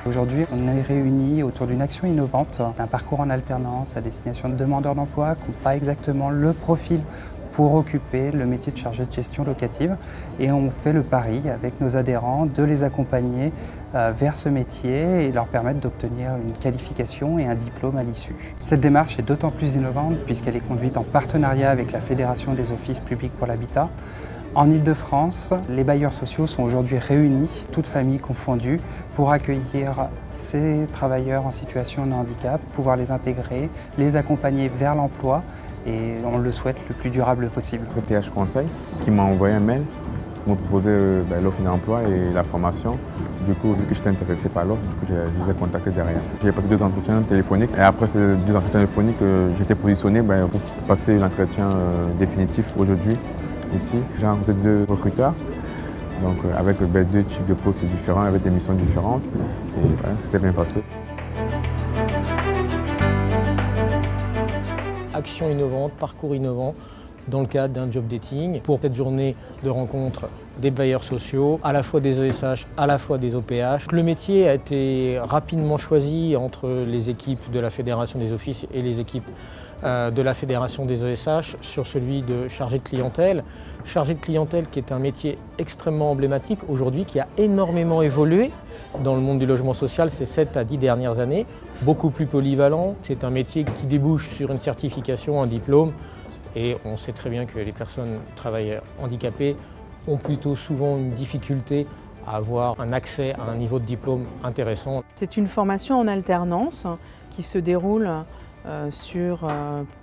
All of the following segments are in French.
Aujourd'hui, on est réunis autour d'une action innovante, d'un parcours en alternance à destination de demandeurs d'emploi qui n'ont pas exactement le profil pour occuper le métier de chargé de gestion locative. Et on fait le pari avec nos adhérents de les accompagner vers ce métier et leur permettre d'obtenir une qualification et un diplôme à l'issue. Cette démarche est d'autant plus innovante puisqu'elle est conduite en partenariat avec la Fédération des offices publics pour l'habitat. En Île-de-France, les bailleurs sociaux sont aujourd'hui réunis, toutes familles confondues, pour accueillir ces travailleurs en situation de handicap, pouvoir les intégrer, les accompagner vers l'emploi et on le souhaite le plus durable possible. C'est TH Conseil qui m'a envoyé un mail, me proposait l'offre d'emploi et la formation. Du coup, vu que j'étais intéressé par l'offre, je les ai contactés derrière. J'ai passé 2 entretiens téléphoniques et après ces 2 entretiens téléphoniques, j'ai été positionné pour passer l'entretien définitif aujourd'hui. Ici, j'ai rencontré 2 recruteurs, donc avec 2 types de postes différents, avec des missions différentes, et voilà, ça s'est bien passé. Action innovante, parcours innovant, dans le cadre d'un job dating, pour cette journée de rencontre des bailleurs sociaux, à la fois des ESH, à la fois des OPH. Le métier a été rapidement choisi entre les équipes de la Fédération des offices et les équipes de la Fédération des ESH sur celui de chargé de clientèle. Chargé de clientèle qui est un métier extrêmement emblématique aujourd'hui, qui a énormément évolué dans le monde du logement social ces 7 à 10 dernières années, beaucoup plus polyvalent. C'est un métier qui débouche sur une certification, un diplôme, et on sait très bien que les personnes travailleurs handicapées ont plutôt souvent une difficulté à avoir un accès à un niveau de diplôme intéressant. C'est une formation en alternance qui se déroule sur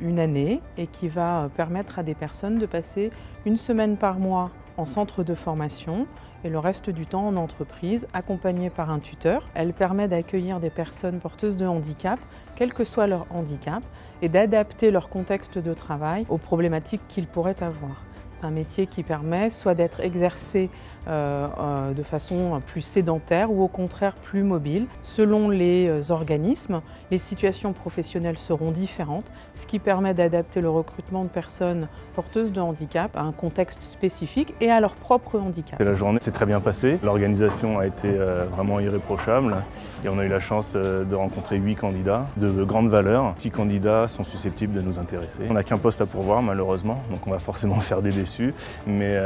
une année et qui va permettre à des personnes de passer 1 semaine par mois en centre de formation et le reste du temps en entreprise, accompagnées par un tuteur. Elle permet d'accueillir des personnes porteuses de handicap, quel que soit leur handicap, et d'adapter leur contexte de travail aux problématiques qu'ils pourraient avoir. C'est un métier qui permet soit d'être exercé de façon plus sédentaire ou au contraire plus mobile. Selon les organismes, les situations professionnelles seront différentes, ce qui permet d'adapter le recrutement de personnes porteuses de handicap à un contexte spécifique et à leur propre handicap. La journée s'est très bien passée, l'organisation a été vraiment irréprochable et on a eu la chance de rencontrer 8 candidats de grande valeur. 6 candidats sont susceptibles de nous intéresser. On n'a qu'un poste à pourvoir malheureusement, donc on va forcément faire des déçus, mais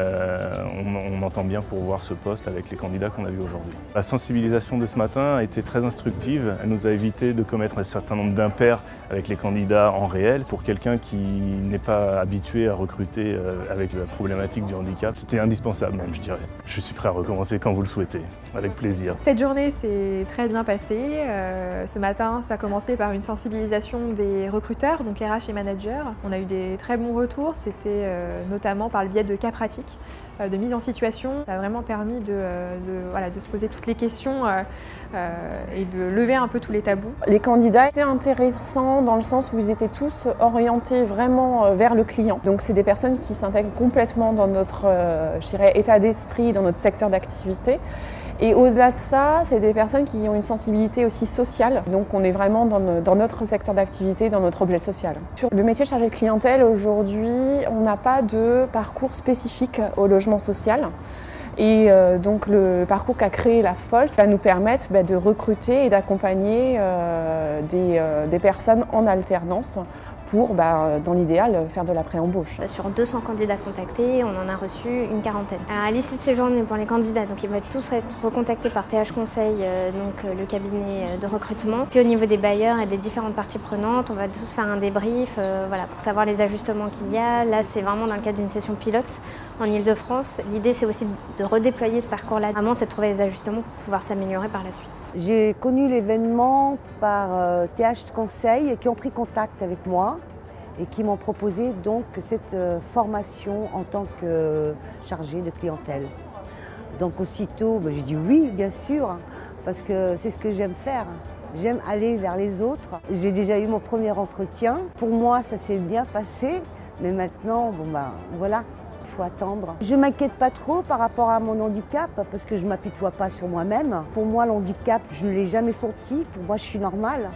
on entend bien pourvoir ce poste avec les candidats qu'on a vus aujourd'hui. La sensibilisation de ce matin a été très instructive. Elle nous a évité de commettre un certain nombre d'impairs avec les candidats en réel. Pour quelqu'un qui n'est pas habitué à recruter avec la problématique du handicap, c'était indispensable même, je dirais. Je suis prêt à recommencer quand vous le souhaitez, avec plaisir. Cette journée s'est très bien passée. Ce matin, ça a commencé par une sensibilisation des recruteurs, donc RH et managers. On a eu des très bons retours, c'était notamment par le biais de cas pratiques, de mise en situation. Ça a vraiment permis de se poser toutes les questions et de lever un peu tous les tabous. Les candidats étaient intéressants dans le sens où ils étaient tous orientés vraiment vers le client. Donc c'est des personnes qui s'intègrent complètement dans notre état d'esprit, dans notre secteur d'activité. Et au-delà de ça, c'est des personnes qui ont une sensibilité aussi sociale. Donc on est vraiment dans notre secteur d'activité, dans notre objet social. Sur le métier chargé de clientèle, aujourd'hui, on n'a pas de parcours spécifique au logement social. Et donc le parcours qu'a créé la FOLS va nous permettre de recruter et d'accompagner des personnes en alternance pour, dans l'idéal, faire de la pré-embauche. Sur 200 candidats contactés, on en a reçu une quarantaine. À l'issue de ces journées pour les candidats, donc ils vont tous être recontactés par TH Conseil, donc le cabinet de recrutement. Puis au niveau des bailleurs et des différentes parties prenantes, on va tous faire un débrief pour savoir les ajustements qu'il y a. Là, c'est vraiment dans le cadre d'une session pilote en Ile-de-France. L'idée, c'est aussi de redéployer ce parcours-là. Vraiment, c'est de trouver les ajustements pour pouvoir s'améliorer par la suite. J'ai connu l'événement par TH Conseil qui ont pris contact avec moi et qui m'ont proposé donc cette formation en tant que chargée de clientèle. Donc aussitôt, j'ai dit oui, bien sûr, parce que c'est ce que j'aime faire. J'aime aller vers les autres. J'ai déjà eu mon premier entretien. Pour moi, ça s'est bien passé, mais maintenant, voilà. Il faut attendre. Je ne m'inquiète pas trop par rapport à mon handicap parce que je ne m'apitoie pas sur moi-même. Pour moi, l'handicap, je ne l'ai jamais senti. Pour moi, je suis normale.